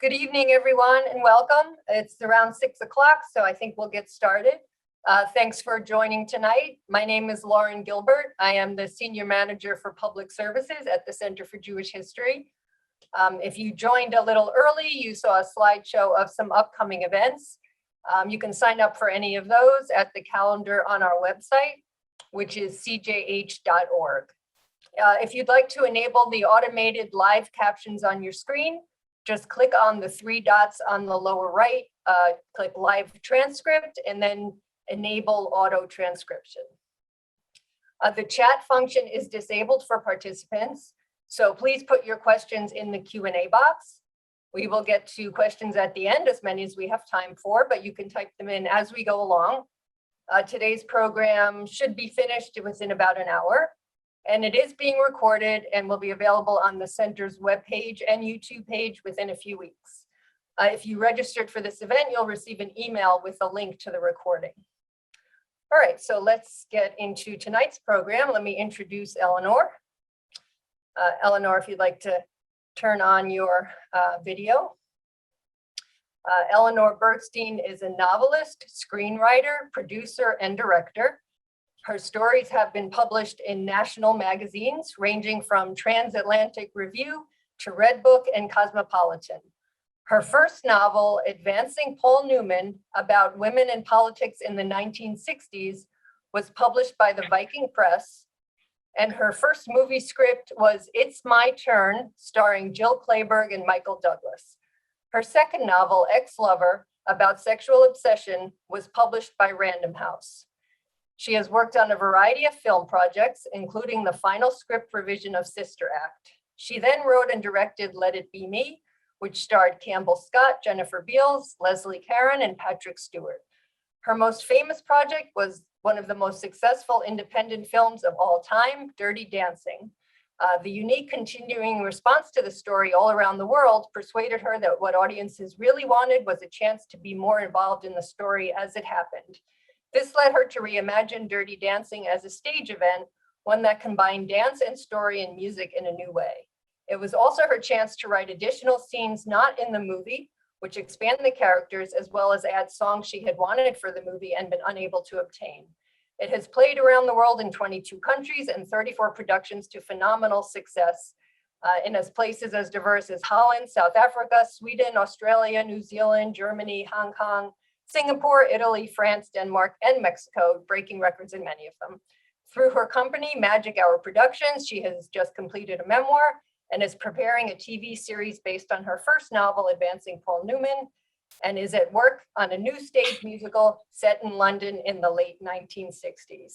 Good evening, everyone, and welcome. It's around 6 o'clock, so I think we'll get started. Thanks for joining tonight. My name is Lauren Gilbert. I am the Senior Manager for Public Services at the Center for Jewish History. If you joined a little early, you saw a slideshow of some upcoming events. You can sign up for any of those at the calendar on our website, which is cjh.org. If you'd like to enable the automated live captions on your screen, just click on the three dots on the lower right, click live transcript, and then enable auto transcription. The chat function is disabled for participants, so please put your questions in the Q&A box. We will get to questions at the end, as many as we have time for, but you can type them in as we go along. Today's program should be finished within about an hour. And it is being recorded and will be available on the center's webpage and YouTube page within a few weeks. If you registered for this event, you'll receive an email with a link to the recording. All right, so let's get into tonight's program. Let me introduce Eleanor. Eleanor, if you'd like to turn on your video. Eleanor Bergstein is a novelist, screenwriter, producer, and director. Her stories have been published in national magazines ranging from Transatlantic Review to Redbook and Cosmopolitan. Her first novel, Advancing Paul Newman, about women in politics in the 1960s, was published by the Viking Press. And her first movie script was It's My Turn, starring Jill Clayburgh and Michael Douglas. Her second novel, Ex-Lover, about sexual obsession, was published by Random House. She has worked on a variety of film projects, including the final script revision of Sister Act. She then wrote and directed Let It Be Me, which starred Campbell Scott, Jennifer Beals, Leslie Caron, and Patrick Stewart. Her most famous project was one of the most successful independent films of all time, Dirty Dancing. The unique continuing response to the story all around the world persuaded her that what audiences really wanted was a chance to be more involved in the story as it happened. This led her to reimagine Dirty Dancing as a stage event, one that combined dance and story and music in a new way. It was also her chance to write additional scenes not in the movie, which expand the characters, as well as add songs she had wanted for the movie and been unable to obtain. It has played around the world in 22 countries and 34 productions to phenomenal success in places as diverse as Holland, South Africa, Sweden, Australia, New Zealand, Germany, Hong Kong, Singapore, Italy, France, Denmark, and Mexico, breaking records in many of them. Through her company, Magic Hour Productions, she has just completed a memoir and is preparing a TV series based on her first novel, Advancing Paul Newman, and is at work on a new stage musical set in London in the late 1960s.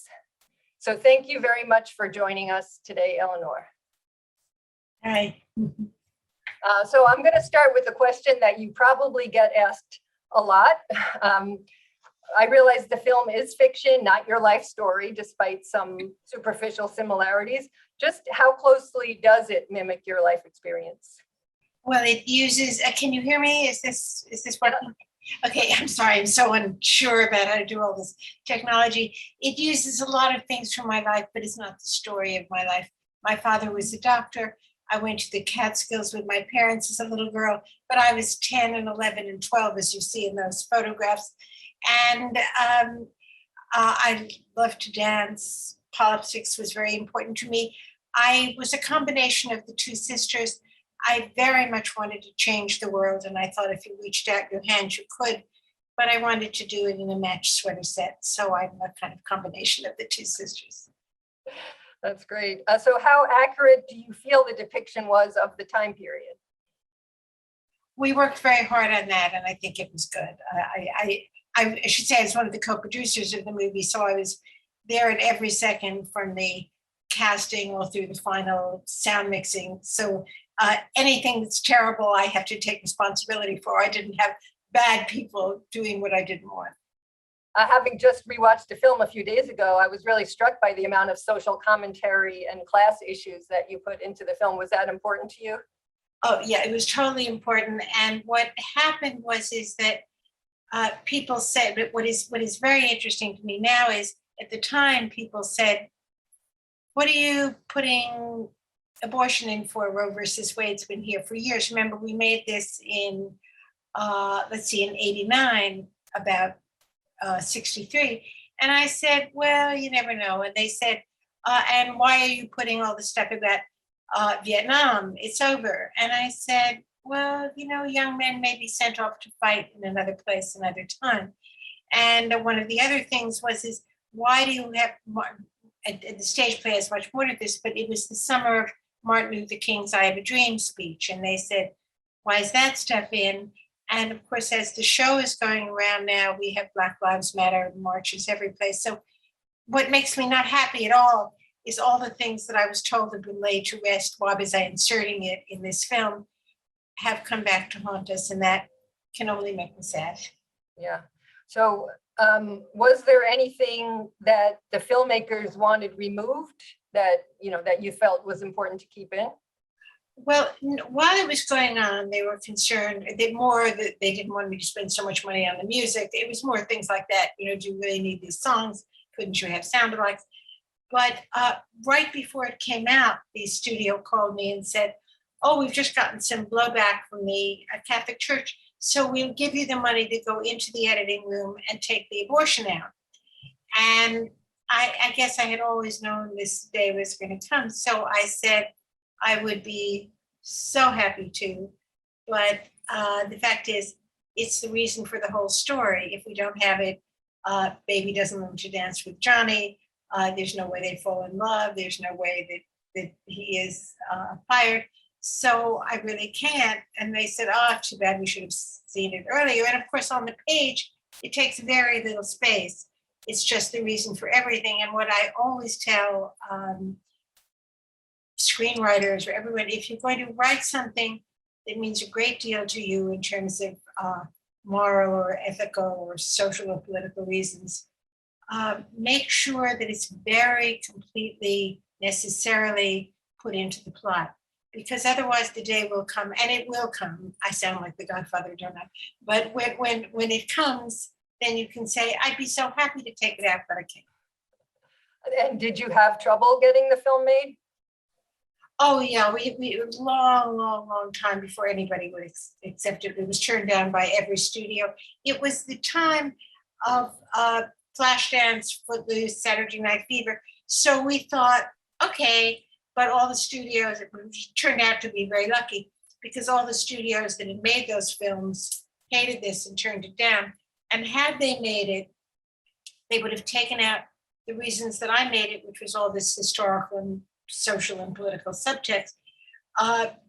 So thank you very much for joining us today, Eleanor. Hi. So I'm going to start with a question that you probably get asked a lot. I realize the film is fiction, not your life story, despite some superficial similarities. Just how closely does it mimic your life experience? Well, it uses, can you hear me? Is this working? Okay, I'm sorry, I'm so unsure about how to do all this technology. It uses a lot of things from my life, but it's not the story of my life. My father was a doctor. I went to the Catskills with my parents as a little girl, but I was 10 and 11 and 12, as you see in those photographs. And I loved to dance. Politics was very important to me. I was a combination of the two sisters. I very much wanted to change the world, and I thought if you reached out your hand, you could, but I wanted to do it in a matched sweater set. So I'm a kind of combination of the two sisters. That's great. So how accurate do you feel the depiction was of the time period? We worked very hard on that, and I think it was good. I should say I was one of the co-producers of the movie, so I was there at every second from the casting all through the final sound mixing. So anything that's terrible, I have to take responsibility for. I didn't have bad people doing what I didn't want. Having just rewatched the film a few days ago, I was really struck by the amount of social commentary and class issues that you put into the film. Was that important to you? Oh yeah, it was totally important. And what happened is that people said, but what is very interesting to me now is at the time people said, what are you putting abortion in for Roe versus Wade's been here for years. Remember, we made this in, in 89, about 63. And I said, well, you never know. And they said, and why are you putting all this stuff about Vietnam? It's over. And I said, well, young men may be sent off to fight in another place another time. And one of the other things is why do you have, the stage play has much more to this, but it was the summer of Martin Luther King's I Have a Dream speech. And they said, why is that stuff in? And of course, as the show is going around now, we have Black Lives Matter marches every place. So what makes me not happy at all is all the things that I was told have been laid to rest while was I inserting it in this film have come back to haunt us. And that can only make me sad. Yeah. So was there anything that the filmmakers wanted removed that, that you felt was important to keep in? Well, while it was going on, they were concerned that they didn't want me to spend so much money on the music. It was more things like that. Do you really need these songs? Couldn't you have sound effects? But right before it came out, the studio called me and said, oh, we've just gotten some blowback from the Catholic Church. So we'll give you the money to go into the editing room and take the abortion out. And I guess I had always known this day was going to come. So I said I would be so happy to. But the fact is, it's the reason for the whole story. If we don't have it, baby doesn't learn to dance with Johnny. There's no way they fall in love. There's no way that he is fired. So I really can't. And they said, oh, too bad, we should have seen it earlier. And of course, on the page, it takes very little space. It's just the reason for everything. And what I always tell screenwriters or everyone, if you're going to write something that means a great deal to you in terms of moral or ethical or social or political reasons, make sure that it's very completely necessarily put into the plot. Because otherwise the day will come, and it will come. I sound like the Godfather, don't I? But when it comes, then you can say, I'd be so happy to take it out, but I can't. And did you have trouble getting the film made? Oh yeah, we long time before anybody would accept it. It was turned down by every studio. It was the time of Flashdance, Footloose, Saturday Night Fever. So we thought, okay, but all the studios, it turned out to be very lucky because all the studios that had made those films hated this and turned it down. And had they made it, they would have taken out the reasons that I made it, which was all this historical and social and political subtext,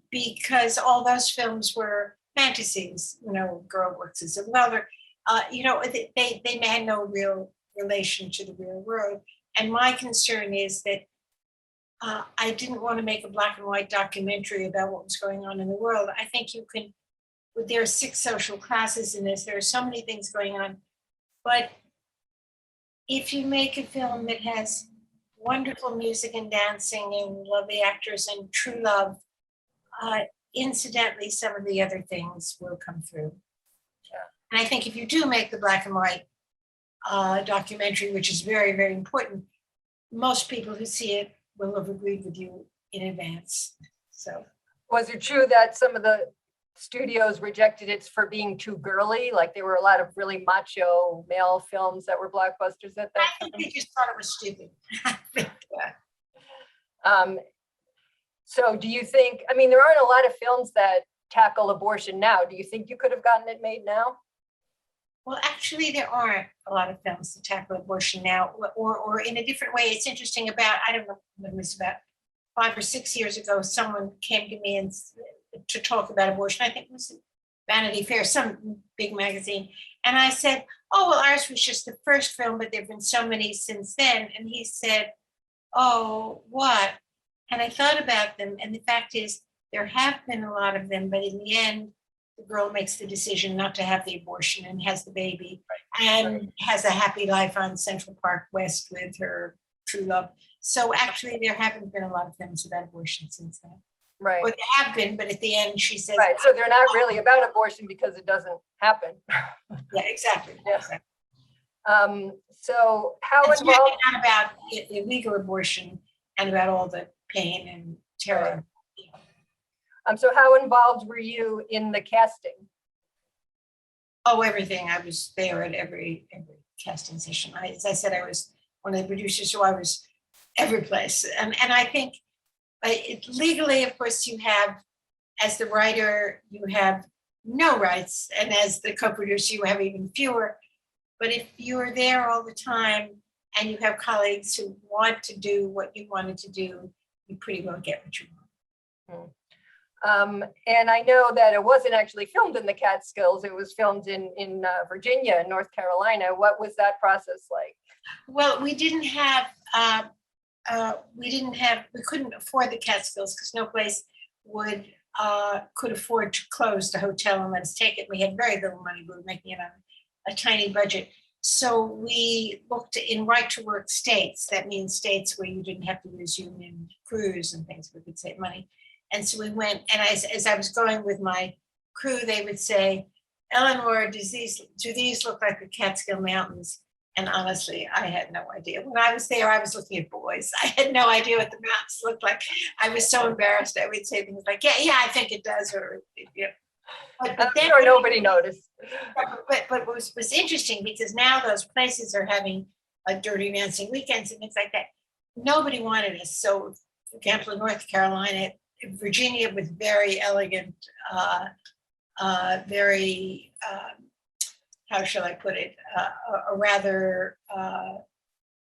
because all those films were fantasies, girl works as a welder, they had no real relation to the real world. And my concern is that I didn't want to make a black and white documentary about what was going on in the world. I think you can, there are 6 social classes in this, there are so many things going on, but if you make a film that has wonderful music and dancing and lovely actors and true love, incidentally, some of the other things will come through. Yeah. And I think if you do make the black and white documentary, which is very, very important, most people who see it will have agreed with you in advance. So, was it true that some of the studios rejected it for being too girly? Like there were a lot of really macho male films that were blockbusters at that time? I think they just thought it was stupid. So do you think, there aren't a lot of films that tackle abortion now. Do you think you could have gotten it made now? Well, actually, there aren't a lot of films that tackle abortion now, or in a different way. It's interesting about, I don't know, it was about 5 or 6 years ago, someone came to me and to talk about abortion. I think it was Vanity Fair, some big magazine. And I said, oh, well, ours was just the first film, but there've been so many since then. And he said, oh, what? And I thought about them. And the fact is, there have been a lot of them, but in the end, the girl makes the decision not to have the abortion and has the baby and has a happy life on Central Park West with her true love. So actually, there haven't been a lot of films about abortion since then. Right. Or they have been, but at the end, she says. Right. So they're not really about abortion because it doesn't happen. Yeah, exactly. Yeah. Exactly. So how it's involved? Not about illegal abortion and about all the pain and terror. So how involved were you in the casting? Oh, everything. I was there at every casting session. As I said, I was one of the producers, so I was every place. And I think legally, of course, you have, as the writer, you have no rights, and as the co-producer, you have even fewer. But if you're there all the time and you have colleagues who want to do what you wanted to do, you pretty well get what you want. And I know that it wasn't actually filmed in the Catskills. It was filmed in Virginia and North Carolina. What was that process like? Well, we couldn't afford the Catskills because no place could afford to close the hotel and let us take it. We had very little money. We were making it on a tiny budget. So we looked in right to work states. That means states where you didn't have to use union crews and things, we could save money. And so we went, and as I was going with my crew, they would say, Eleanor, do these look like the Catskill Mountains? And honestly, I had no idea. When I was there, I was looking at boys. I had no idea what the mountains looked like. I was so embarrassed. I would say things like, yeah, I think it does. Or, you know. But I'm sure nobody noticed. But what was interesting, because now those places are having dirty dancing weekends and things like that. Nobody wanted us. So, for example, in North Carolina, Virginia was very elegant, very, how shall I put it, a rather,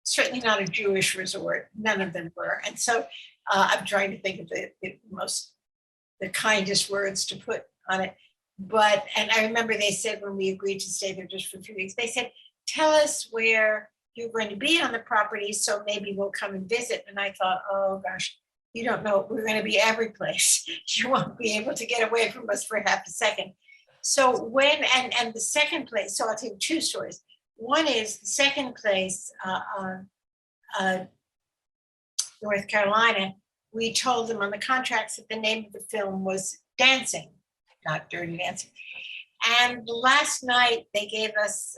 certainly not a Jewish resort. None of them were. And so I'm trying to think of the kindest words to put on it. But, and I remember they said when we agreed to stay there just for a few weeks, they said, tell us where you're going to be on the property, so maybe we'll come and visit. And I thought, oh gosh, you don't know, we're going to be every place. You won't be able to get away from us for half a second. So when, and the second place, so I'll tell you two stories. One is the second place, North Carolina, we told them on the contracts that the name of the film was Dancing, not Dirty Dancing. And the last night they gave us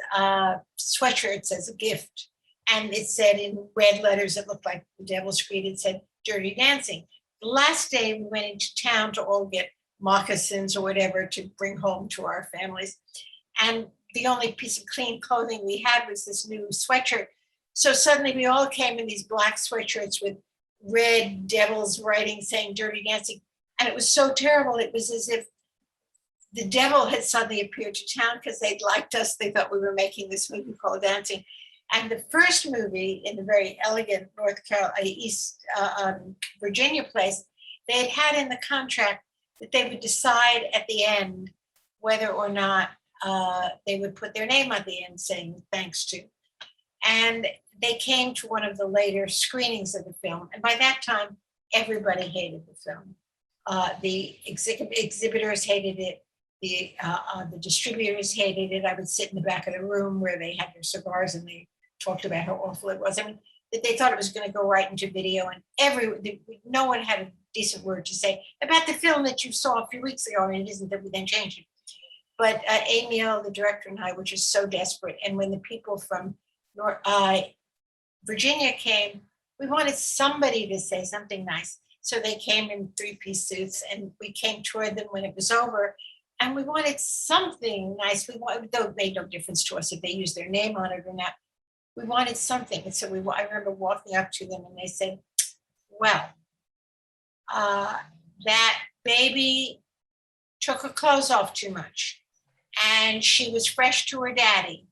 sweatshirts as a gift. And it said in red letters that looked like the Devil's Creed, it said Dirty Dancing. The last day we went into town to all get moccasins or whatever to bring home to our families. And the only piece of clean clothing we had was this new sweatshirt. So suddenly we all came in these black sweatshirts with red devils writing saying Dirty Dancing. And it was so terrible. It was as if the devil had suddenly appeared to town because they'd liked us. They thought we were making this movie called Dancing. And the first movie in the very elegant North Carolina, East Virginia place, they had in the contract that they would decide at the end whether or not they would put their name at the end saying thanks to. And they came to one of the later screenings of the film. And by that time, everybody hated the film. The exhibitors hated it. The distributors hated it. I would sit in the back of the room where they had their cigars and they talked about how awful it was. I mean, they thought it was going to go right into video, and no one had a decent word to say about the film that you saw a few weeks ago, and it isn't that we then changed it. But Amy O, the director, and I were just so desperate. And when the people from Virginia came, we wanted somebody to say something nice. So they came in three-piece suits, and we came toward them when it was over. And we wanted something nice. Though it made no difference to us if they used their name on it or not. We wanted something. And so I remember walking up to them and they said, well, that baby took her clothes off too much. And she was fresh to her daddy.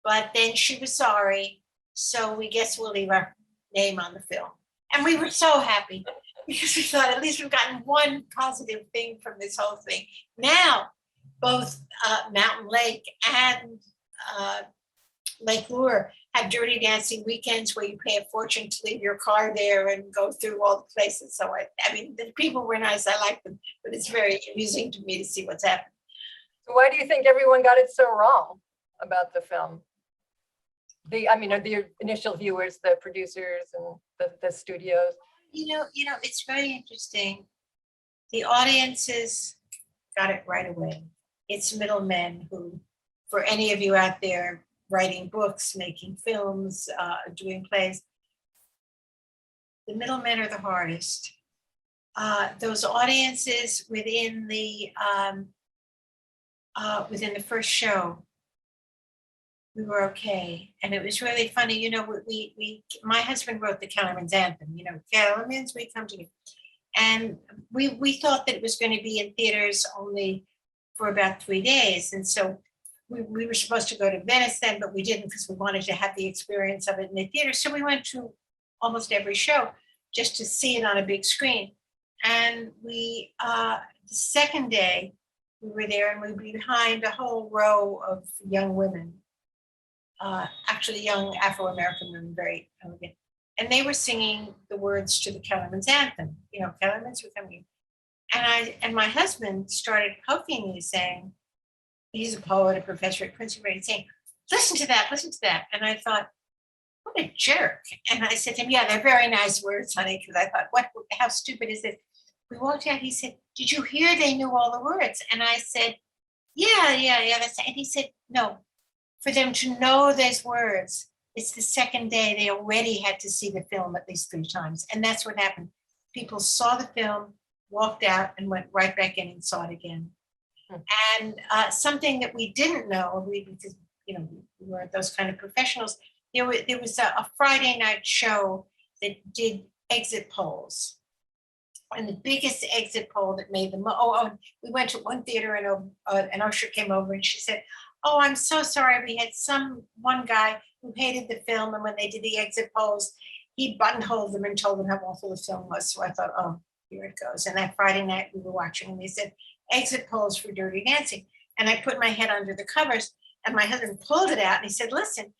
But then she was sorry. So we guess we'll leave our name on the film. And we were so happy because we thought at least we've gotten one positive thing from this whole thing. Now, both Mountain Lake and Lake Lure have dirty dancing weekends where you pay a fortune to leave your car there and go through all the places. So I mean, the people were nice. I like them, but it's very amusing to me to see what's happening. So why do you think everyone got it so wrong about the film? The initial viewers, the producers, and the studios. You know, it's very interesting. The audiences got it right away. It's middlemen who, for any of you out there writing books, making films, doing plays, the middlemen are the hardest. those audiences within the first show, we were okay. And it was really funny, you know, my husband wrote the Kellerman's Anthem, you know, Kellerman's, we come to you. And we thought that it was going to be in theaters only for about 3 days. And so we were supposed to go to Venice then, but we didn't because we wanted to have the experience of it in the theater. So we went to almost every show just to see it on a big screen. And the second day we were there and we were behind a whole row of young women, actually young Afro-American women, very elegant. And they were singing the words to the Kellerman's Anthem, you know, Kellerman's were coming. And my husband started poking me saying, he's a poet, a professor at Princeton, saying, listen to that. And I thought, what a jerk. And I said to him, yeah, they're very nice words, honey, because I thought, how stupid is this? We walked out, he said, did you hear they knew all the words? And I said, yeah, that's, and he said, no, for them to know those words, it's the second day they already had to see the film at least 3 times. And that's what happened. People saw the film, walked out and went right back in and saw it again. And something that we didn't know, because, you know, we weren't those kind of professionals, there was a Friday night show that did exit polls. And the biggest exit poll that made them, we went to one theater and an usher came over and she said, oh, I'm so sorry. We had one guy who hated the film. And when they did the exit polls, he buttonholed them and told them how awful the film was. So I thought, oh, here it goes. And that Friday night we were watching and they said, exit polls for Dirty Dancing. And I put my head under the covers and my husband pulled it out and he said, listen,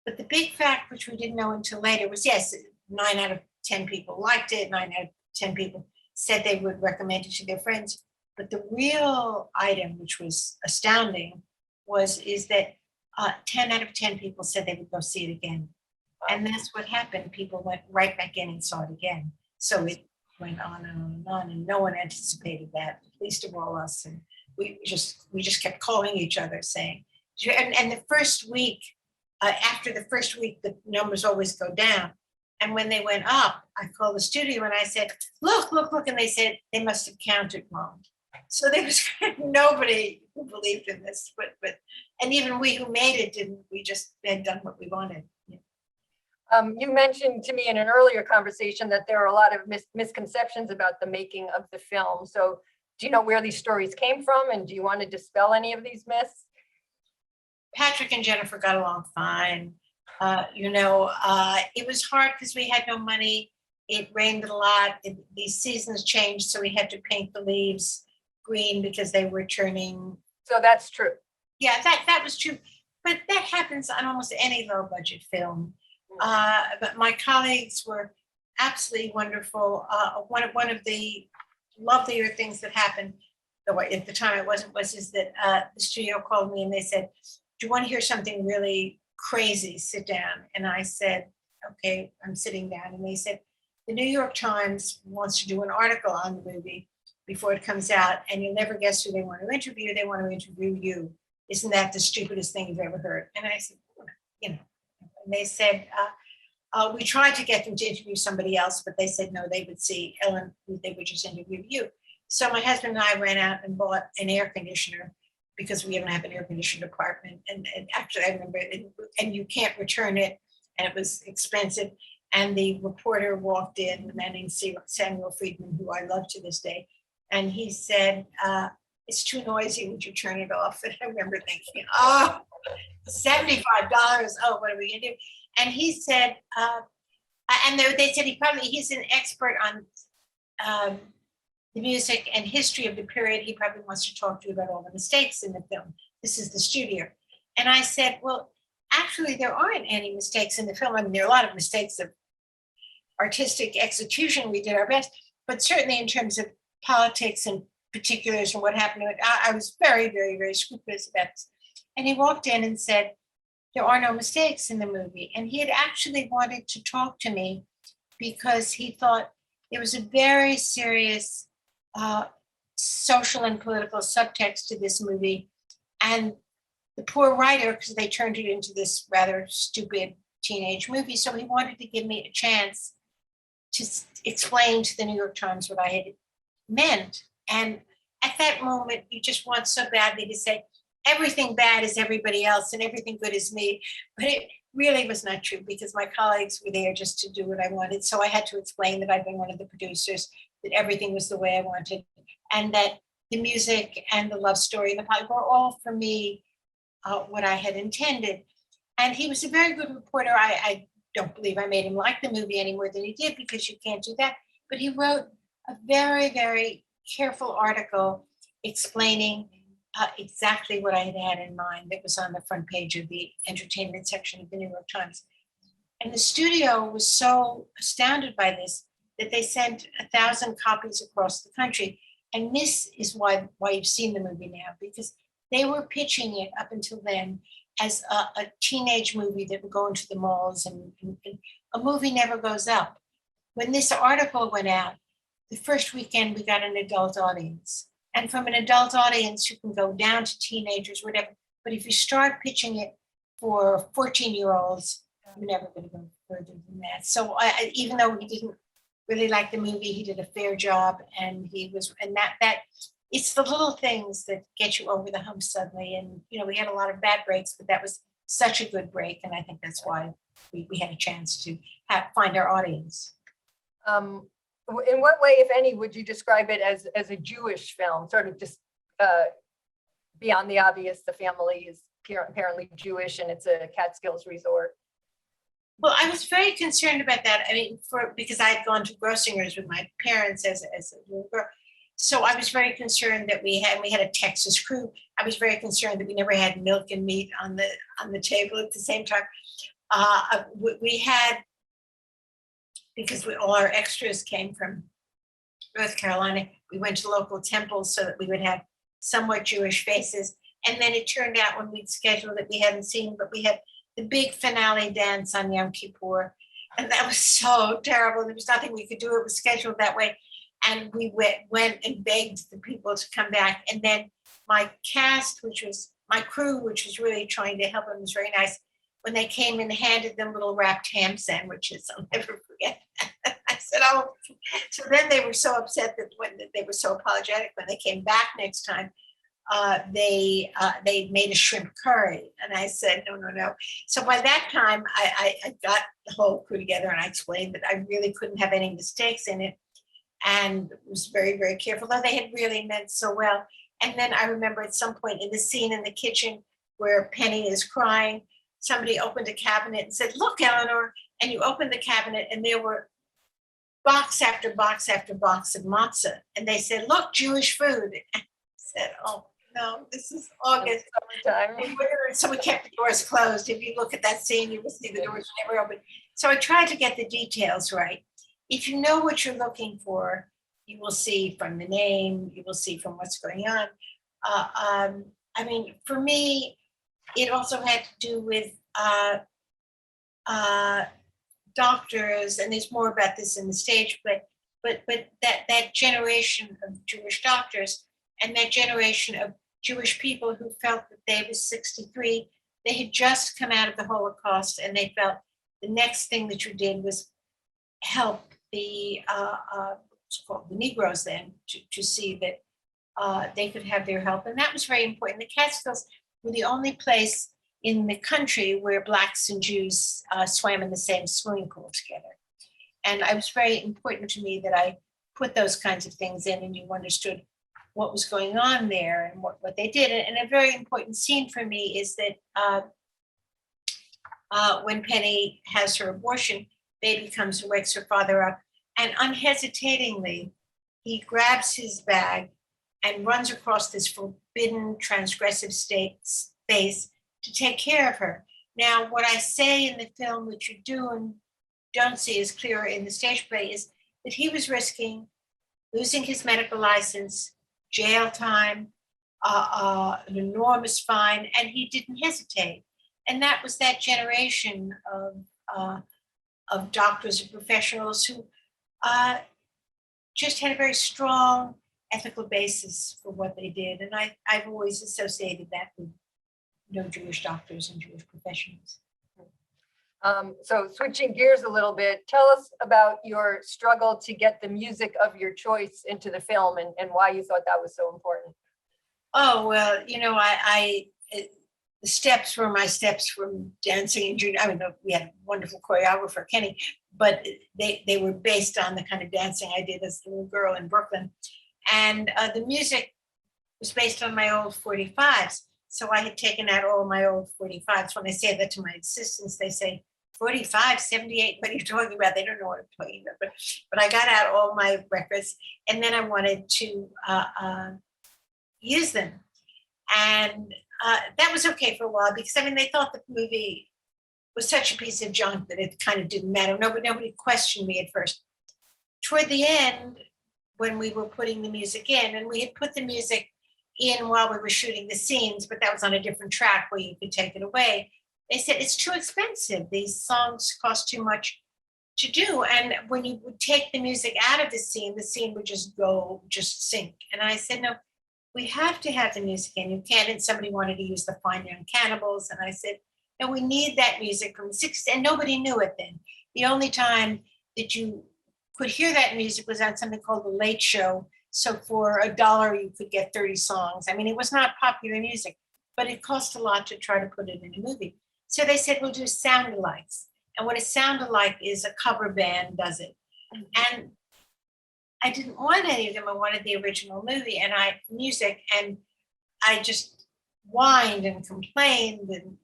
but the big fact, which we didn't know until later, was yes, 9 out of 10 people liked it. 9 out of 10 people said they would recommend it to their friends. But the real item, which was astounding, is that 10 out of 10 people said they would go see it again. And that's what happened. People went right back in and saw it again. So it went on and on, and no one anticipated that, least of all us. And we just kept calling each other saying, and the first week, after the first week, the numbers always go down. And when they went up, I called the studio and I said, look. And they said they must have counted wrong. So there was nobody who believed in this, but and even we who made it didn't, we just had done what we wanted. Yeah. You mentioned to me in an earlier conversation that there are a lot of misconceptions about the making of the film. So do you know where these stories came from? And do you want to dispel any of these myths? Patrick and Jennifer got along fine. It was hard because we had no money. It rained a lot. These seasons changed, so we had to paint the leaves green because they were turning. So that's true. Yeah, that was true. But that happens on almost any low budget film. But my colleagues were absolutely wonderful. One of the lovelier things that happened, though at the time it wasn't, is that the studio called me and they said, do you want to hear something really crazy? Sit down. And I said, okay, I'm sitting down. And they said, the New York Times wants to do an article on the movie before it comes out, and you'll never guess who they want to interview. They want to interview you. Isn't that the stupidest thing you've ever heard? And I said, and they said, we tried to get them to interview somebody else, but they said, no, they would see Ellen, they would just interview you. So my husband and I ran out and bought an air conditioner because we don't have an air conditioned apartment. And actually, I remember, and you can't return it, and it was expensive. And the reporter walked in, a man named Samuel Friedman, who I love to this day, and he said, it's too noisy, would you turn it off? And I remember thinking, $75, what are we gonna do? And he said, they said he's an expert on the music and history of the period. He probably wants to talk to you about all the mistakes in the film. This is the studio. And I said, well, actually, there aren't any mistakes in the film. I mean, there are a lot of mistakes of artistic execution. We did our best, but certainly in terms of politics and particulars and what happened to it, I was very, very, very scrupulous about this. And he walked in and said, there are no mistakes in the movie. And he had actually wanted to talk to me because he thought there was a very serious social and political subtext to this movie. And the poor writer, because they turned it into this rather stupid teenage movie. So he wanted to give me a chance to explain to the New York Times what I had meant. And at that moment, you just want so badly to say, everything bad is everybody else and everything good is me. But it really was not true because my colleagues were there just to do what I wanted. So I had to explain that I'd been one of the producers, that everything was the way I wanted, and that the music and the love story and the plot were all for me what I had intended. And he was a very good reporter. I don't believe I made him like the movie any more than he did because you can't do that. But he wrote a very, very careful article explaining exactly what I had had in mind that was on the front page of the entertainment section of the New York Times. And the studio was so astounded by this that they sent 1,000 copies across the country. And this is why you've seen the movie now, because they were pitching it up until then as a teenage movie that would go into the malls, and a movie never goes up. When this article went out, the first weekend we got an adult audience. And from an adult audience, you can go down to teenagers, whatever. But if you start pitching it for 14-year-olds, you're never going to go further than that. So even though he didn't really like the movie, he did a fair job, and that it's the little things that get you over the hump suddenly. And we had a lot of bad breaks, but that was such a good break, and I think that's why we had a chance to find our audience. In what way, if any, would you describe it as a Jewish film? Sort of just beyond the obvious, the family is apparently Jewish and it's a Catskills resort. Well, I was very concerned about that. I mean, because I had gone to Grossinger's with my parents as a little girl. So I was very concerned that we had a Texas crew. I was very concerned that we never had milk and meat on the table at the same time. We had, because all our extras came from North Carolina, we went to local temples so that we would have somewhat Jewish faces. And then it turned out when we'd scheduled it, we hadn't seen, but we had the big finale dance on Yom Kippur. And that was so terrible. There was nothing we could do. It was scheduled that way. And we went and begged the people to come back. And then my cast, which was my crew, which was really trying to help them, was very nice. When they came and handed them little wrapped ham sandwiches, I'll never forget that. I said, oh, so then they were so upset that when they were so apologetic when they came back next time, they made a shrimp curry. And I said, no. So by that time, I got the whole crew together and I explained that I really couldn't have any mistakes in it, and was very, very careful, though they had really meant so well. And then I remember at some point in the scene in the kitchen where Penny is crying, somebody opened a cabinet and said, look, Eleanor, and you opened the cabinet and there were box after box after box of matzah. And they said, look, Jewish food. And I said, oh, no, this is August. Summertime. So we kept the doors closed. If you look at that scene, you will see the doors never open. So I tried to get the details right. If you know what you're looking for, you will see from the name, you will see from what's going on. I mean, for me, it also had to do with doctors, and there's more about this in the stage, but that generation of Jewish doctors and that generation of Jewish people who felt that they was 63, they had just come out of the Holocaust, and they felt the next thing that you did was help the Negroes then to see that they could have their help. And that was very important. The Catskills were the only place in the country where Blacks and Jews swam in the same swimming pool together. And it was very important to me that I put those kinds of things in, and you understood what was going on there and what they did. And a very important scene for me is that when Penny has her abortion, baby comes and wakes her father up, and unhesitatingly, he grabs his bag and runs across this forbidden, transgressive space to take care of her. Now, what I say in the film, which you do and don't see as clear in the stage play, is that he was risking losing his medical license, jail time, an enormous fine, and he didn't hesitate. And that was that generation of doctors and professionals who just had a very strong ethical basis for what they did. And I've always associated that with Jewish doctors and Jewish professionals. So switching gears a little bit, tell us about your struggle to get the music of your choice into the film and why you thought that was so important. Oh, well, the steps were my steps from dancing in junior. I mean, we had a wonderful choreographer, Kenny, but they were based on the kind of dancing I did as a little girl in Brooklyn. And the music was based on my old 45s. So I had taken out all my old 45s. When I say that to my assistants, they say, 45, 78, what are you talking about? They don't know what I'm talking about. But I got out all my records, and then I wanted to use them. And that was okay for a while, because I mean, they thought the movie was such a piece of junk that it kind of didn't matter. Nobody questioned me at first. Toward the end, when we were putting the music in, and we had put the music in while we were shooting the scenes, but that was on a different track where you could take it away. They said, it's too expensive. These songs cost too much to do. And when you would take the music out of the scene would just sink. And I said, no, we have to have the music in. You can't. And somebody wanted to use the Fine Young Cannibals. And I said, no, we need that music from the 60s. And nobody knew it then. The only time that you could hear that music was on something called The Late Show. So for $1, you could get 30 songs. I mean, it was not popular music, but it cost a lot to try to put it in a movie. So they said, we'll do sound-alikes. And what a sound-alike is, a cover band does it. And I didn't want any of them. I wanted the original movie music. And I just whined and complained and,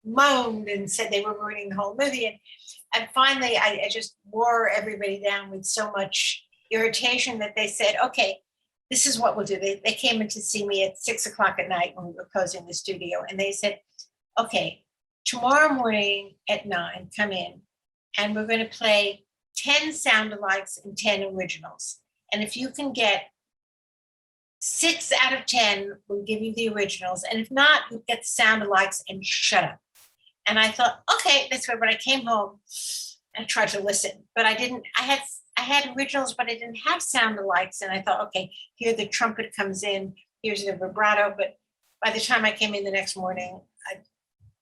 moaned and said they were ruining the whole movie. And finally, I just wore everybody down with so much irritation that they said, okay, this is what we'll do. They came in to see me at 6:00 at night when we were closing the studio. And they said, okay, tomorrow morning at 9, come in, and we're going to play 10 sound-alikes and 10 originals. And if you can get 6 out of 10, we'll give you the originals. And if not, you get the sound-alikes and shut up. And I thought, okay, that's right. When I came home, I tried to listen, but I didn't. I had originals, but I didn't have sound-alikes. And I thought, okay, here the trumpet comes in, here's the vibrato. But by the time I came in the next morning, I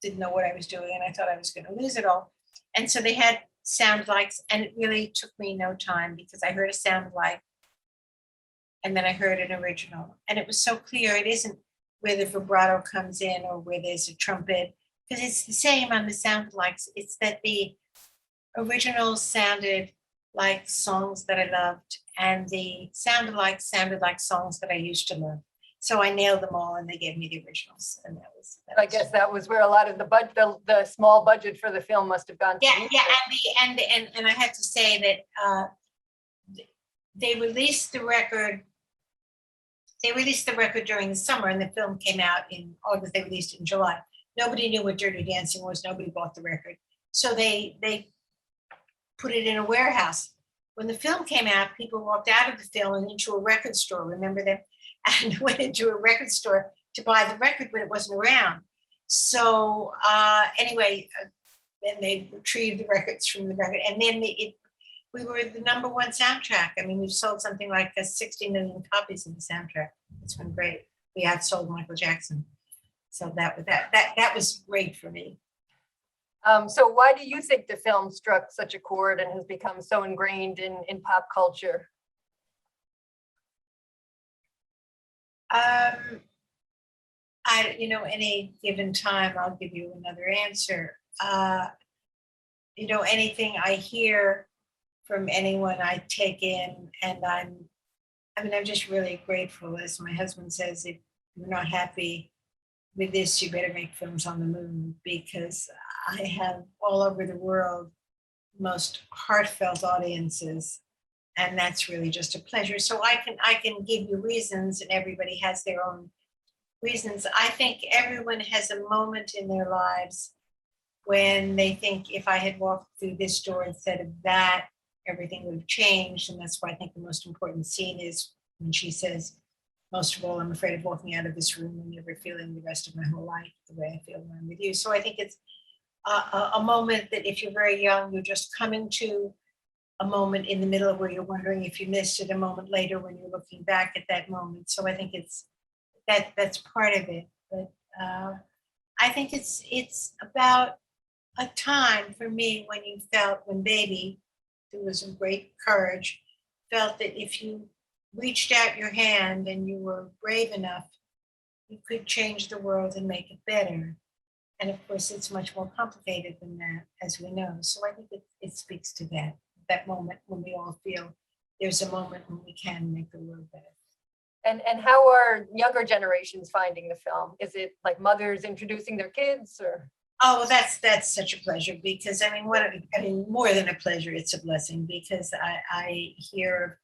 didn't know what I was doing, and I thought I was going to lose it all. And so they had sound-alikes, and it really took me no time, because I heard a sound-alike, and then I heard an original. And it was so clear it isn't where the vibrato comes in or where there's a trumpet, because it's the same on the sound-alikes. It's that the originals sounded like songs that I loved, and the sound-alikes sounded like songs that I used to love. So I nailed them all, and they gave me the originals, and that was. I guess that was where a lot of the small budget for the film must have gone. Yeah, and I have to say that they released the record. They released the record during the summer, and the film came out in August. They released it in July. Nobody knew what Dirty Dancing was. Nobody bought the record, so they put it in a warehouse. When the film came out, people walked out of the film and into a record store. Remember them? And went into a record store to buy the record, but it wasn't around. So anyway, then they retrieved the records from the record, and then we were the #1 soundtrack. I mean, we've sold something like 60 million copies of the soundtrack. It's been great. We outsold Michael Jackson, so that was great for me. So why do you think the film struck such a chord and has become so ingrained in pop culture? Any given time, I'll give you another answer. Anything I hear from anyone I take in, and I'm just really grateful. As my husband says, if you're not happy with this, you better make films on the moon, because I have all over the world most heartfelt audiences. And that's really just a pleasure. So I can give you reasons, and everybody has their own reasons. I think everyone has a moment in their lives when they think, if I had walked through this door instead of that, everything would have changed. And that's why I think the most important scene is when she says, most of all, I'm afraid of walking out of this room and never feeling the rest of my whole life the way I feel when I'm with you. So I think it's a moment that if you're very young, you're just coming to a moment in the middle of where you're wondering if you missed it, a moment later when you're looking back at that moment. So I think that's part of it. But I think it's about a time for me when you felt, when baby, there was a great courage, felt that if you reached out your hand and you were brave enough, you could change the world and make it better. And of course, it's much more complicated than that, as we know. So I think it speaks to that moment when we all feel there's a moment when we can make the world better. And how are younger generations finding the film? Is it like mothers introducing their kids, or? Oh, well, that's such a pleasure, because I mean, more than a pleasure, it's a blessing, because I hear,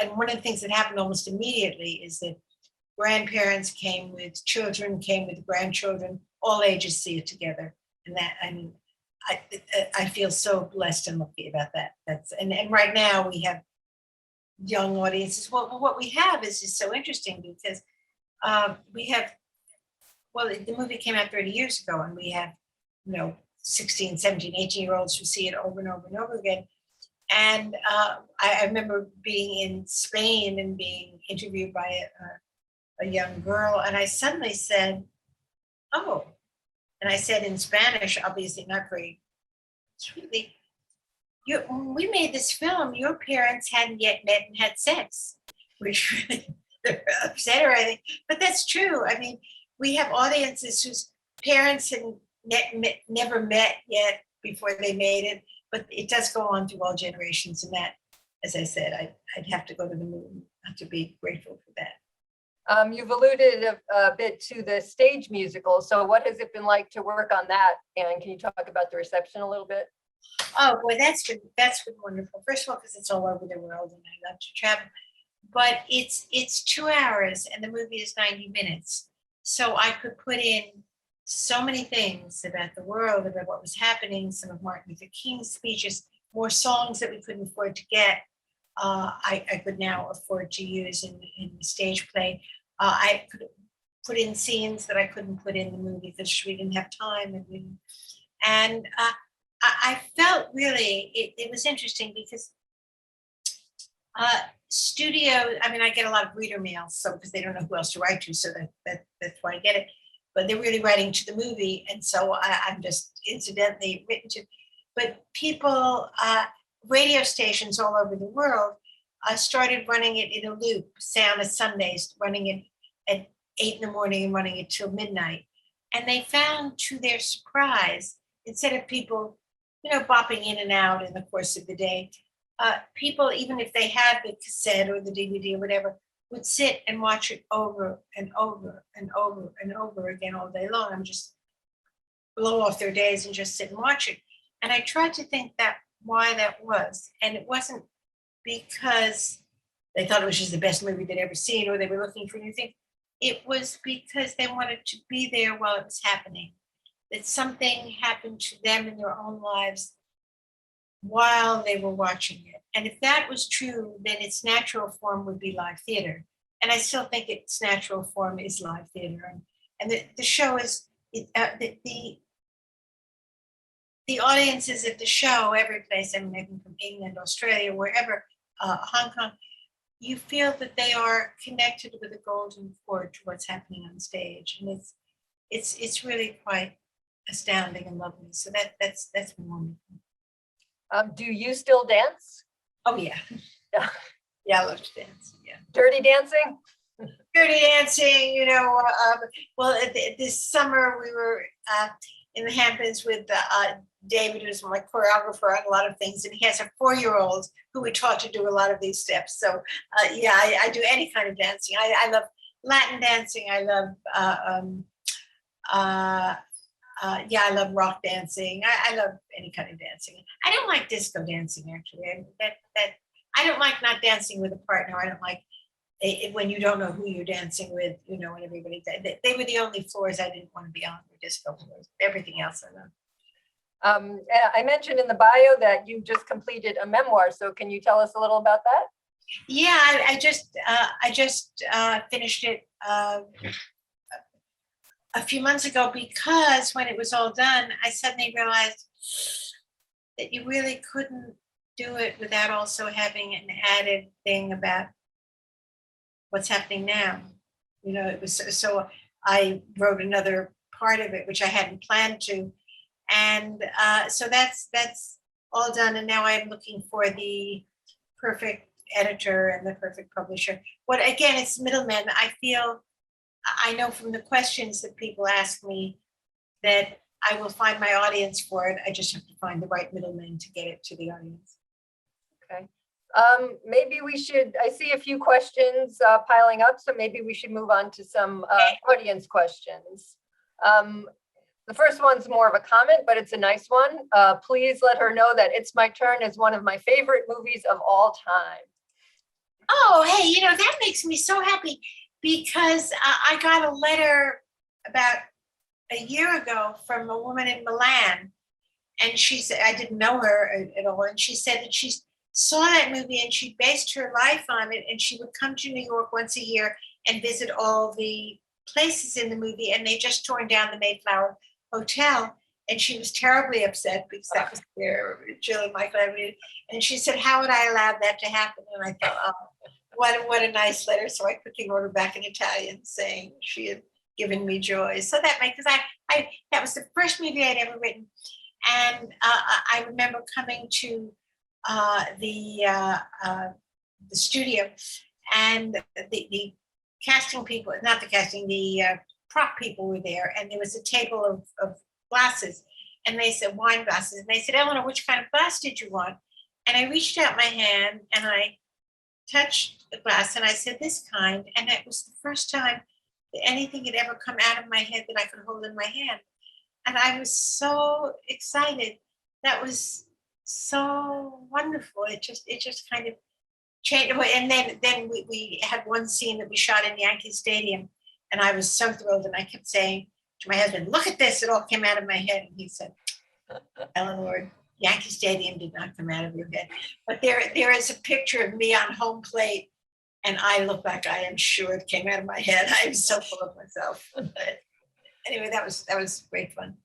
and one of the things that happened almost immediately is that grandparents came with children, came with grandchildren, all ages see it together. And that, I mean, I feel so blessed and lucky about that. And right now we have young audiences. Well, what we have is so interesting, because we have, well, the movie came out 30 years ago, and we have, 16, 17, 18-year-olds who see it over and over and over again. And I remember being in Spain and being interviewed by a young girl, and I suddenly said, "Oh," and I said in Spanish, obviously not very sweetly, when we made this film, your parents hadn't yet met and had sex," which really upset her, I think. But that's true. I mean, we have audiences whose parents had never met yet before they made it, but it does go on through all generations. And that, as I said, I'd have to go to the moon to be grateful for that. You've alluded a bit to the stage musical. So what has it been like to work on that? And can you talk about the reception a little bit? Oh boy, that's been wonderful. First of all, because it's all over the world and I love to travel. But it's 2 hours and the movie is 90 minutes. So I could put in so many things about the world, about what was happening, some of Martin Luther King's speeches, more songs that we couldn't afford to get. I could now afford to use in the stage play. I could put in scenes that I couldn't put in the movie because we didn't have time. And I felt really, it was interesting because studio, I mean, I get a lot of reader mail, so because they don't know who else to write to, so that's why I get it. But they're really writing to the movie, and so I'm just incidentally written to. But people, radio stations all over the world, started running it in a loop, say on a Sundays, running it at 8 in the morning and running it till midnight. And they found, to their surprise, instead of people, bopping in and out in the course of the day, people, even if they had the cassette or the DVD or whatever, would sit and watch it over and over and over and over again all day long, and just blow off their days and just sit and watch it. And I tried to think that why that was. And it wasn't because they thought it was just the best movie they'd ever seen or they were looking for new things. It was because they wanted to be there while it was happening, that something happened to them in their own lives while they were watching it. And if that was true, then its natural form would be live theater. And I still think its natural form is live theater. And the show is, the audiences at the show, every place, I mean, from England, Australia, wherever, Hong Kong, you feel that they are connected with a golden cord to what's happening on stage. And it's really quite astounding and lovely. So that's been wonderful. Do you still dance? Oh yeah. Yeah. Yeah, I love to dance. Yeah. Dirty dancing? Dirty dancing, well, this summer we were in the Hamptons with David, who's my choreographer on a lot of things, and he has a 4-year-old who we taught to do a lot of these steps. So yeah, I do any kind of dancing. I love Latin dancing. I love I love rock dancing. I love any kind of dancing. I don't like disco dancing, actually. I don't like not dancing with a partner. I don't like it when you don't know who you're dancing with, and everybody. They were the only floors I didn't want to be on, were disco floors. Everything else I love. I mentioned in the bio that you just completed a memoir. So can you tell us a little about that? Yeah, I just finished it a few months ago, because when it was all done, I suddenly realized that you really couldn't do it without also having an added thing about what's happening now. It was so I wrote another part of it, which I hadn't planned to. And so that's all done. And now I'm looking for the perfect editor and the perfect publisher. What again, it's middlemen. I know from the questions that people ask me that I will find my audience for it. I just have to find the right middleman to get it to the audience. Okay. Maybe we should, I see a few questions piling up, so maybe we should move on to some audience questions. The first one's more of a comment, but it's a nice one. Please let her know that It's My Turn is one of my favorite movies of all time. Oh, hey, that makes me so happy because I got a letter about a year ago from a woman in Milan. And she said, I didn't know her at all. And she said that she saw that movie and she based her life on it. And she would come to New York once a year and visit all the places in the movie. And they just torn down the Mayflower Hotel. And she was terribly upset because that was where Jill and Michael had read. And she said, how would I allow that to happen? And I thought, oh, what a nice letter. So I quickly wrote her back in Italian saying she had given me joy. So that makes, because I that was the first movie I'd ever written. And I remember coming to the studio, and the casting people, not the casting, the prop people were there, and there was a table of glasses, and they said, wine glasses, and they said, Eleanor, which kind of glass did you want? And I reached out my hand and I touched the glass and I said, this kind, and it was the first time that anything had ever come out of my head that I could hold in my hand. And I was so excited. That was so wonderful. It just kind of changed. And then we had one scene that we shot in Yankee Stadium, and I was so thrilled. And I kept saying to my husband, look at this. It all came out of my head. And he said, Eleanor, Yankee Stadium did not come out of your head. But there is a picture of me on home plate, and I look like I am sure it came out of my head. I am so full of myself. Anyway, that was great fun.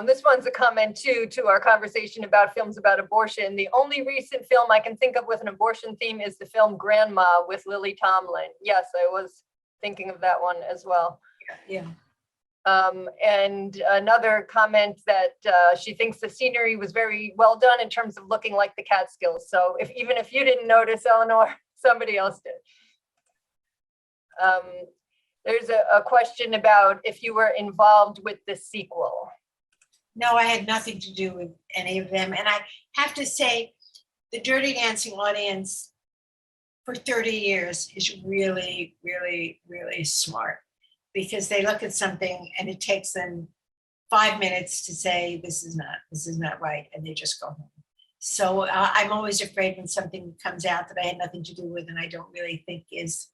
This one's a comment too to our conversation about films about abortion. The only recent film I can think of with an abortion theme is the film Grandma with Lily Tomlin. Yes, I was thinking of that one as well. Yeah. And another comment that she thinks the scenery was very well done in terms of looking like the Catskills. So even if you didn't notice, Eleanor, somebody else did. There's a question about if you were involved with the sequel. No, I had nothing to do with any of them. And I have to say, the Dirty Dancing audience for 30 years is really, really, really smart, because they look at something and it takes them 5 minutes to say, this is not right. And they just go home. So I'm always afraid when something comes out that I had nothing to do with and I don't really think is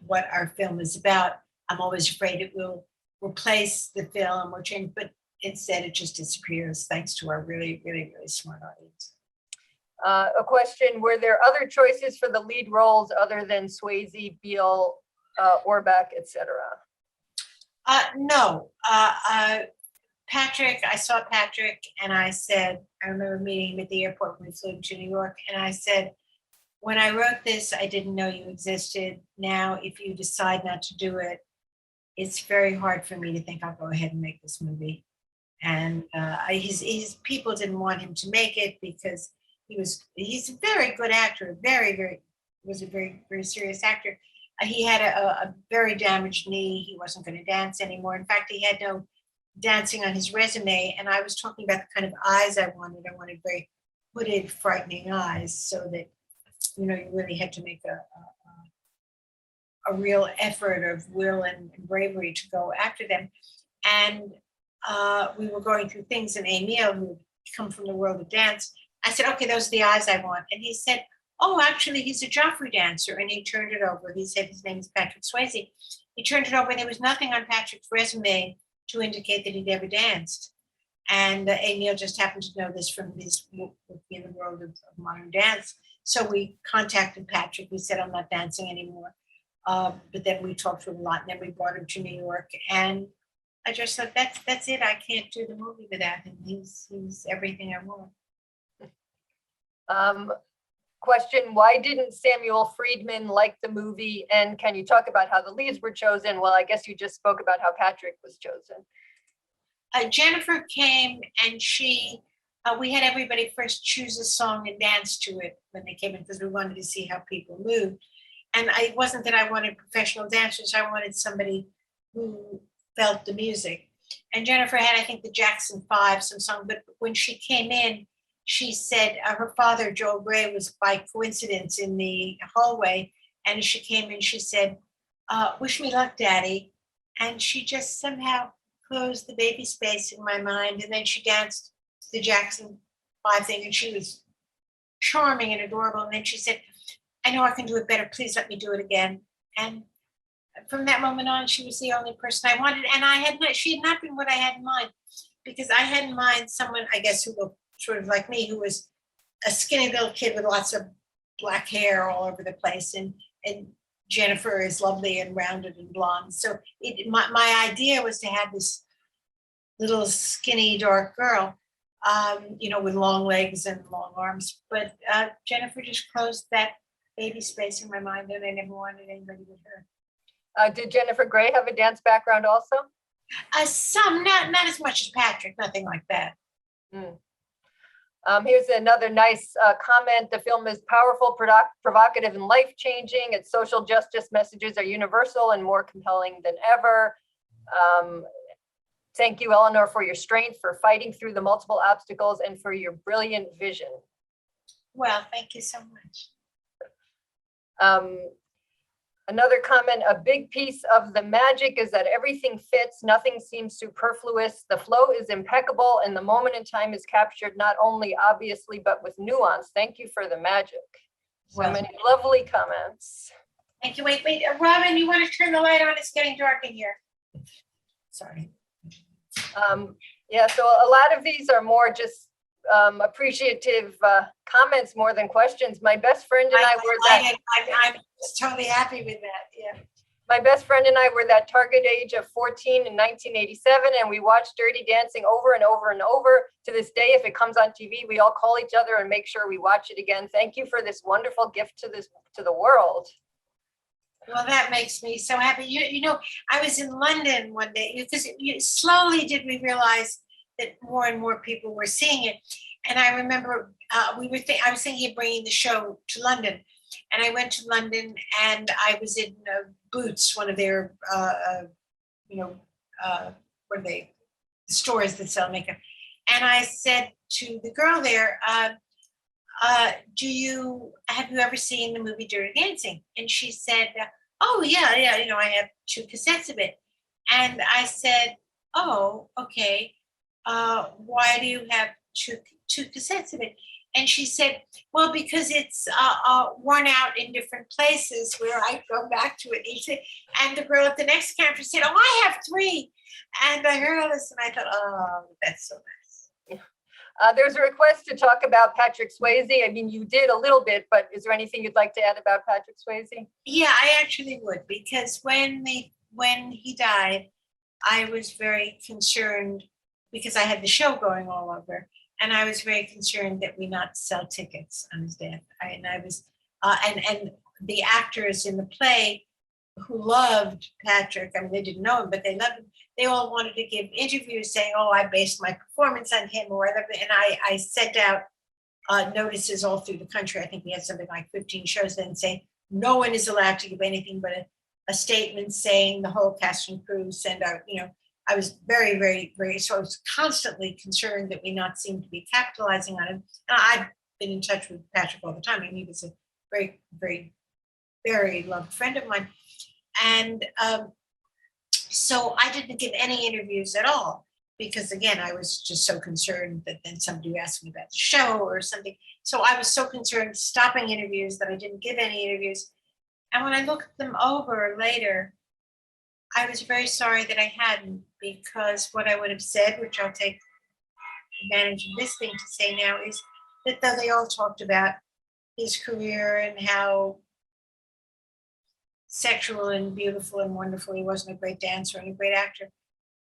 what our film is about. I'm always afraid it will replace the film or change, but instead it just disappears thanks to our really, really, really smart audience. A question, were there other choices for the lead roles other than Swayze, Beale, Orback, etc.? No. Patrick, I saw Patrick and I said, I remember meeting him at the airport when we flew to New York, and I said, when I wrote this, I didn't know you existed. Now, if you decide not to do it, it's very hard for me to think I'll go ahead and make this movie. And his people didn't want him to make it because he's a very good actor, was a very, very serious actor. He had a very damaged knee. He wasn't going to dance anymore. In fact, he had no dancing on his resume. And I was talking about the kind of eyes I wanted. I wanted very hooded, frightening eyes, so that, you really had to make a real effort of will and bravery to go after them. And we were going through things, and Emil, who had come from the world of dance, I said, okay, those are the eyes I want. And he said, oh, actually, he's a Joffrey dancer. And he turned it over. He said his name is Patrick Swayze. He turned it over, and there was nothing on Patrick's resume to indicate that he'd ever danced. And Emil just happened to know this from his work in the world of modern dance. So we contacted Patrick. We said, I'm not dancing anymore. But then we talked to him a lot, and then we brought him to New York. And I just thought, that's it. I can't do the movie without him. He's everything I want. Question, why didn't Samuel Friedman like the movie? And can you talk about how the leads were chosen? Well, I guess you just spoke about how Patrick was chosen. Jennifer came and we had everybody first choose a song and dance to it when they came in because we wanted to see how people moved. And it wasn't that I wanted professional dancers, I wanted somebody who felt the music. And Jennifer had, I think, the Jackson 5, some song, but when she came in, she said her father, Joel Gray, was by coincidence in the hallway. And as she came in, she said, wish me luck, Daddy. And she just somehow closed the baby space in my mind. And then she danced the Jackson 5 thing, and she was charming and adorable. And then she said, I know I can do it better. Please let me do it again. And from that moment on, she was the only person I wanted. And she had not been what I had in mind, because I had in mind someone, I guess, who looked sort of like me, who was a skinny little kid with lots of black hair all over the place. And Jennifer is lovely and rounded and blonde. So my idea was to have this little skinny, dark girl, with long legs and long arms. But Jennifer just closed that baby space in my mind, and I never wanted anybody with her. Did Jennifer Grey have a dance background also? Some, not as much as Patrick, nothing like that. Here's another nice comment. The film is powerful, provocative, and life-changing. Its social justice messages are universal and more compelling than ever. Thank you, Eleanor, for your strength, for fighting through the multiple obstacles, and for your brilliant vision. Well, thank you so much. Another comment, a big piece of the magic is that everything fits, nothing seems superfluous. The flow is impeccable and the moment in time is captured not only obviously, but with nuance. Thank you for the magic. So many lovely comments. Thank you. Wait, Robin, you want to turn the light on? It's getting dark in here. Sorry. Yeah, so a lot of these are more just appreciative comments more than questions. My best friend and I were that. I'm totally happy with that. Yeah. My best friend and I were that target age of 14 in 1987, and we watched Dirty Dancing over and over and over. To this day, if it comes on TV, we all call each other and make sure we watch it again. Thank you for this wonderful gift to the world. Well, that makes me so happy. You know, I was in London one day because slowly did we realize that more and more people were seeing it. And I remember I was thinking of bringing the show to London, and I went to London and I was in Boots, one of their, what are they, stores that sell makeup. And I said to the girl there, have you ever seen the movie Dirty Dancing? And she said, oh yeah, I have 2 cassettes of it. And I said, oh, okay. Why do you have two cassettes of it? And she said, well, because it's worn out in different places where I go back to it. And the girl at the next counter said, oh, I have 3. And I heard all this and I thought, oh, that's so nice. There's a request to talk about Patrick Swayze. I mean, you did a little bit, but is there anything you'd like to add about Patrick Swayze? Yeah, I actually would, because when he died, I was very concerned because I had the show going all over, and I was very concerned that we not sell tickets on his death. And the actors in the play who loved Patrick, I mean, they didn't know him, but they loved him. They all wanted to give interviews saying, oh, I based my performance on him, or whatever. And I sent out notices all through the country. I think we had something like 15 shows then saying, no one is allowed to give anything but a statement saying the whole cast and crew send out, I was very, very, very, so I was constantly concerned that we not seem to be capitalizing on him. I've been in touch with Patrick all the time, and he was a very, very, very loved friend of mine. And so I didn't give any interviews at all, because again, I was just so concerned that then somebody asked me about the show or something. So I was so concerned stopping interviews that I didn't give any interviews. And when I looked them over later, I was very sorry that I hadn't, because what I would have said, which I'll take advantage of this thing to say now, is that though they all talked about his career and how sexual and beautiful and wonderful he wasn't a great dancer and a great actor,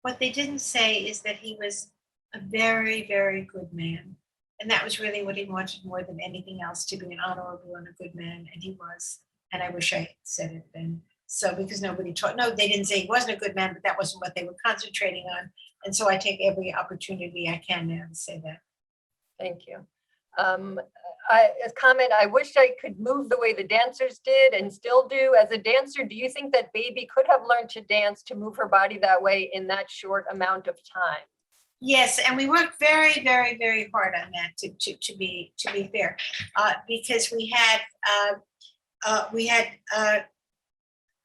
what they didn't say is that he was a very, very good man. And that was really what he wanted more than anything else, to be an honorable and a good man, and he was. And I wish I had said it then. So because nobody taught, no, they didn't say he wasn't a good man, but that wasn't what they were concentrating on. And so I take every opportunity I can now to say that. Thank you. A comment, I wish I could move the way the dancers did and still do. As a dancer, do you think that Baby could have learned to dance to move her body that way in that short amount of time? Yes, and we worked very, very, very hard on that to be fair, because we had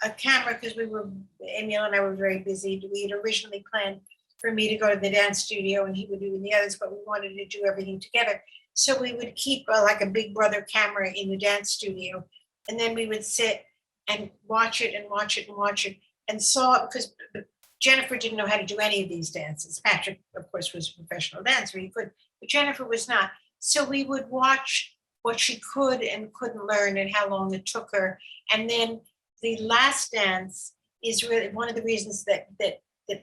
a camera because Emil and I were very busy. We had originally planned for me to go to the dance studio and he would do the others, but we wanted to do everything together. So we would keep like a big brother camera in the dance studio, and then we would sit and watch it and watch it and watch it and saw it, because Jennifer didn't know how to do any of these dances. Patrick, of course, was a professional dancer, he could, but Jennifer was not. So we would watch what she could and couldn't learn and how long it took her. And then the last dance is really one of the reasons that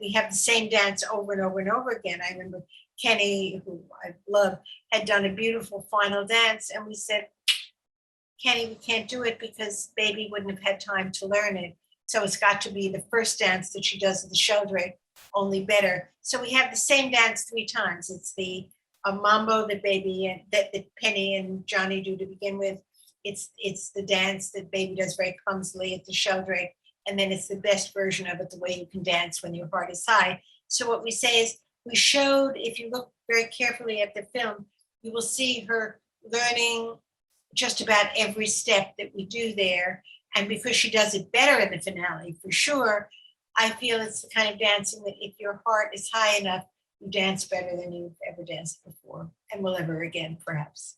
we have the same dance over and over and over again. I remember Kenny, who I love, had done a beautiful final dance, and we said, Kenny, we can't do it because Baby wouldn't have had time to learn it. So it's got to be the first dance that she does at the Sheldrake, only better. So we have the same dance 3 times. It's the mambo that Baby and that Penny and Johnny do to begin with. It's the dance that Baby does very clumsily at the Sheldrake, and then it's the best version of it, the way you can dance when your heart is high. So what we say is, we showed, if you look very carefully at the film, you will see her learning just about every step that we do there. And because she does it better in the finale, for sure, I feel it's the kind of dancing that if your heart is high enough, you dance better than you've ever danced before and will ever again, perhaps.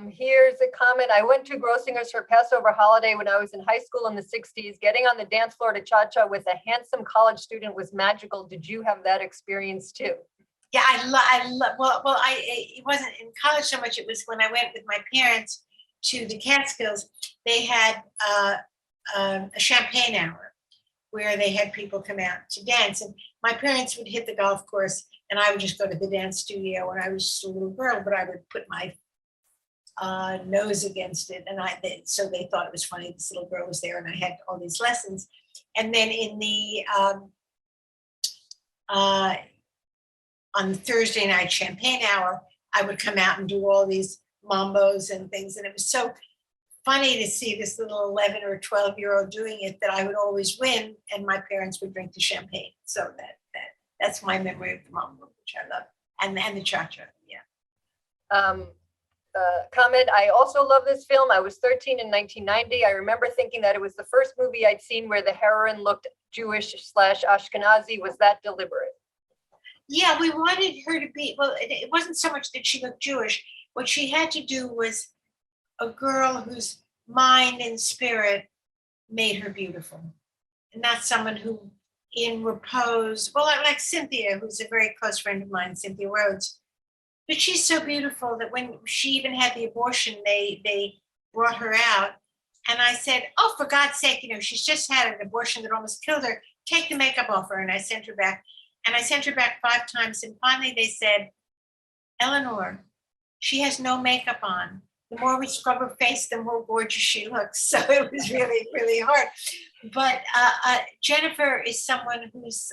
Here's a comment. I went to Grossinger's for Passover holiday when I was in high school in the 60s. Getting on the dance floor to cha-cha with a handsome college student was magical. Did you have that experience too? Yeah, it wasn't in college so much. It was when I went with my parents to the Catskills. They had a champagne hour where they had people come out to dance. And my parents would hit the golf course and I would just go to the dance studio when I was just a little girl, but I would put my nose against it. And so they thought it was funny. This little girl was there and I had all these lessons. And then in the, on the Thursday night champagne hour, I would come out and do all these mambos and things. And it was so funny to see this little 11 or 12-year-old doing it that I would always win and my parents would drink the champagne. So that's my memory of the mambo, which I love. And the cha-cha, yeah. Comment, I also love this film. I was 13 in 1990. I remember thinking that it was the first movie I'd seen where the heroine looked Jewish/Ashkenazi. Was that deliberate? Yeah, we wanted her to be, well, it wasn't so much that she looked Jewish. What she had to do was a girl whose mind and spirit made her beautiful. And that's someone who in repose, well, like Cynthia, who's a very close friend of mine, Cynthia Rhodes. But she's so beautiful that when she even had the abortion, they brought her out. And I said, oh, for God's sake, she's just had an abortion that almost killed her. Take the makeup off her. And I sent her back. And I sent her back 5 times. And finally they said, Eleanor, she has no makeup on. The more we scrub her face, the more gorgeous she looks. So it was really, really hard. But Jennifer is someone who's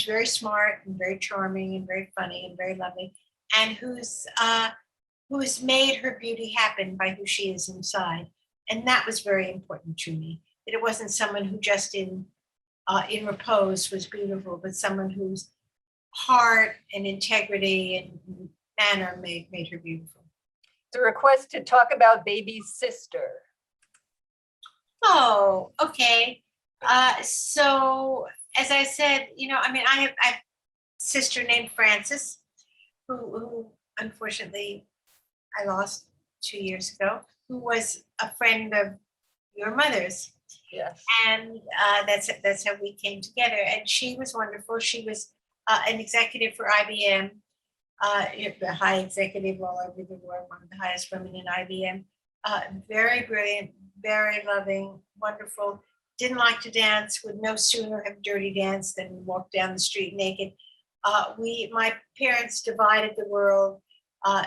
very smart and very charming and very funny and very lovely, and who has made her beauty happen by who she is inside. And that was very important to me, that it wasn't someone who just in repose was beautiful, but someone whose heart and integrity and manner made her beautiful. The request to talk about Baby's sister. Oh, okay. So as I said, I have a sister named Frances, who unfortunately I lost 2 years ago, who was a friend of your mother's. Yes. And that's how we came together. And she was wonderful. She was an executive for IBM, the high executive all over the world, one of the highest women in IBM. Very brilliant, very loving, wonderful. Didn't like to dance, would no sooner have dirty dance than walk down the street naked. My parents divided the world.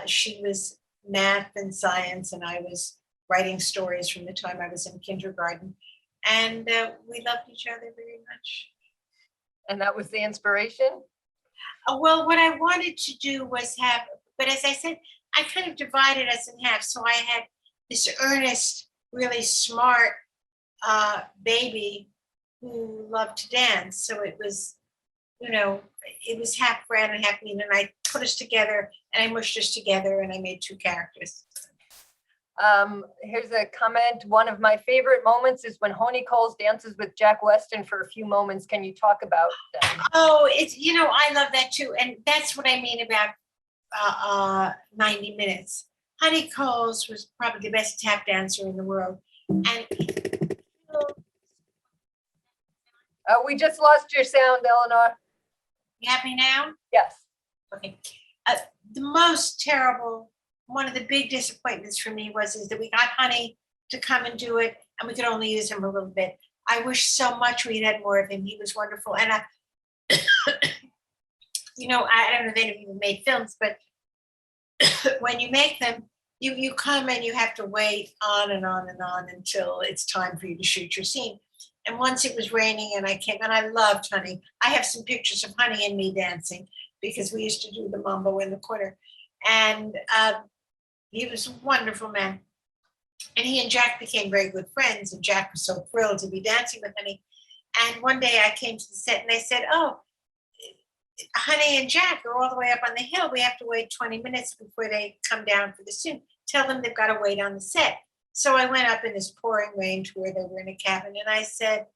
She was math and science, and I was writing stories from the time I was in kindergarten. And we loved each other very much. And that was the inspiration? Well, what I wanted to do was have, but as I said, I kind of divided us in half. So I had this earnest, really smart baby who loved to dance. So it was, it was half Brad and half me. And I put us together and I mushed us together and I made two characters. Here's a comment. One of my favorite moments is when Honey Coles dances with Jack Weston for a few moments. Can you talk about them? Oh, it's, I love that too. And that's what I mean about 90 minutes. Honey Coles was probably the best tap dancer in the world. And we just lost your sound, Eleanor. you have me now? Yes. Okay. The most terrible, one of the big disappointments for me is that we got Honey to come and do it, and we could only use him a little bit. I wish so much we'd had more of him. He was wonderful. And I don't know if any of you made films, but when you make them, you come and you have to wait on and on and on until it's time for you to shoot your scene. And once it was raining and I came, and I loved Honey. I have some pictures of Honey and me dancing because we used to do the mambo in the corner. And he was a wonderful man. And he and Jack became very good friends. And Jack was so thrilled to be dancing with Honey. And one day I came to the set and they said, oh, Honey and Jack are all the way up on the hill. We have to wait 20 minutes before they come down for the scene. Tell them they've got to wait on the set. So I went up in this pouring rain to where they were in a cabin. And I said,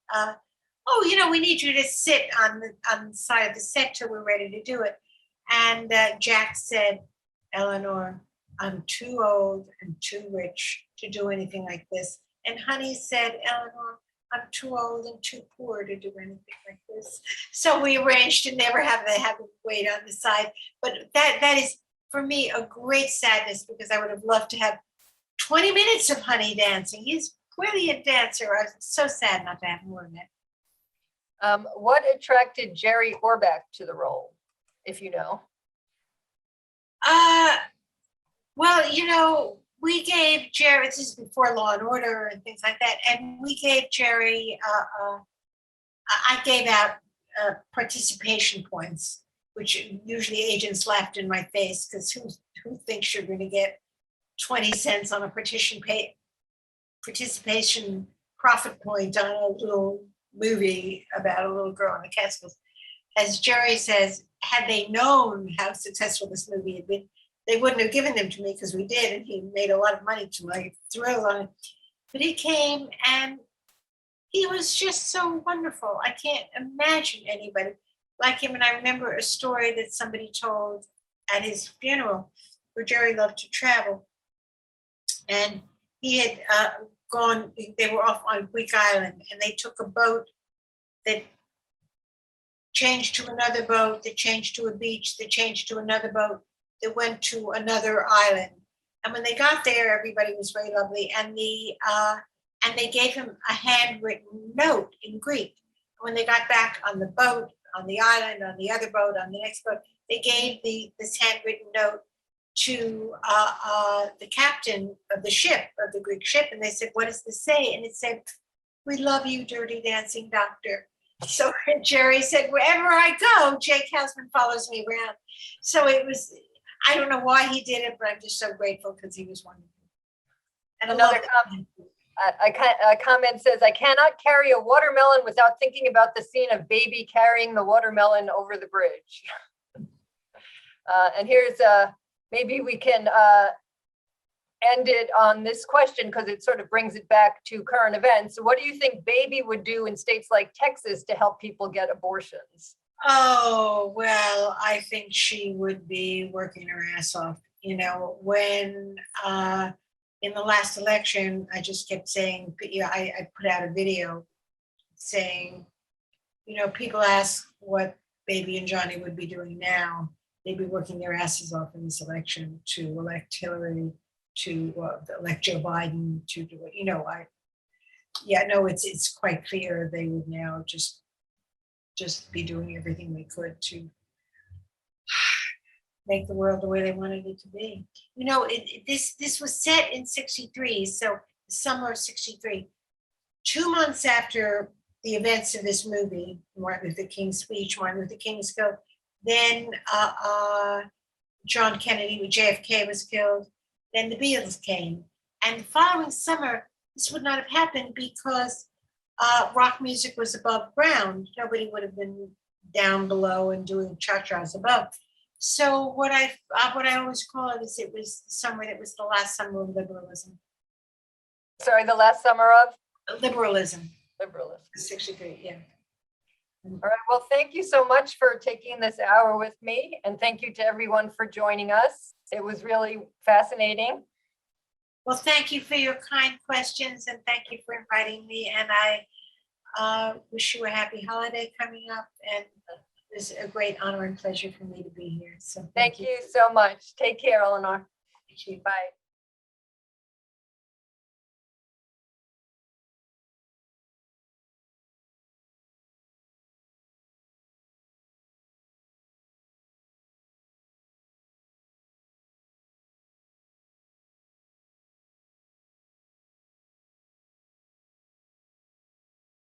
we need you to sit on the side of the set till we're ready to do it. And Jack said, Eleanor, I'm too old and too rich to do anything like this. And Honey said, Eleanor, I'm too old and too poor to do anything like this. So we arranged to never have to wait on the side. But that is, for me, a great sadness because I would have loved to have 20 minutes of Honey dancing. He's a brilliant dancer. I was so sad not to have more of that. What attracted Jerry Orback to the role, if you know? Well, we gave Jerry, this is before Law and Order and things like that, and we gave Jerry, I gave out participation points, which usually agents laughed in my face because who thinks you're going to get 20 cents on a participation profit point on a little movie about a little girl in the Catskills. As Jerry says, had they known how successful this movie had been, they wouldn't have given them to me because we did, and he made a lot of money to my thrill on it. But he came and he was just so wonderful. I can't imagine anybody like him. And I remember a story that somebody told at his funeral where Jerry loved to travel. And he had they were off on Greek Island, and they took a boat that changed to another boat, that changed to a beach, that changed to another boat, that went to another island. And when they got there, everybody was very lovely. And they gave him a handwritten note in Greek. When they got back on the boat, on the island, on the other boat, on the next boat, they gave this handwritten note to the captain of the ship, of the Greek ship. And they said, what does this say? And it said, we love you, dirty dancing doctor. So Jerry said, wherever I go, Jake Houseman follows me around. So it was, I don't know why he did it, but I'm just so grateful because he was wonderful. And another comment says, I cannot carry a watermelon without thinking about the scene of baby carrying the watermelon over the bridge. And here's maybe we can end it on this question because it sort of brings it back to current events. What do you think Baby would do in states like Texas to help people get abortions? Oh, well, I think she would be working her ass off. When in the last election, I just kept saying, I put out a video saying, people ask what Baby and Johnny would be doing now. They'd be working their asses off in this election to elect Hillary, to elect Joe Biden, to do it. It's quite clear they would now just be doing everything they could to make the world the way they wanted it to be. This was set in '63, so the summer of '63. 2 months after the events of this movie, Martin Luther King's speech, Martin Luther King was killed, then John Kennedy, JFK was killed, then the Beatles came. And the following summer, this would not have happened because rock music was above ground. Nobody would have been down below and doing cha-chas above. So what I always call it is it was the summer that was the last summer of liberalism. Sorry, the last summer of Liberalism. liberalism. 63, yeah. All right, well, thank you so much for taking this hour with me, and thank you to everyone for joining us. It was really fascinating. Well, thank you for your kind questions, and thank you for inviting me. And I wish you a happy holiday coming up. And it was a great honor and pleasure for me to be here. So Thank you so much. Take care, Eleanor. Thank you. Bye.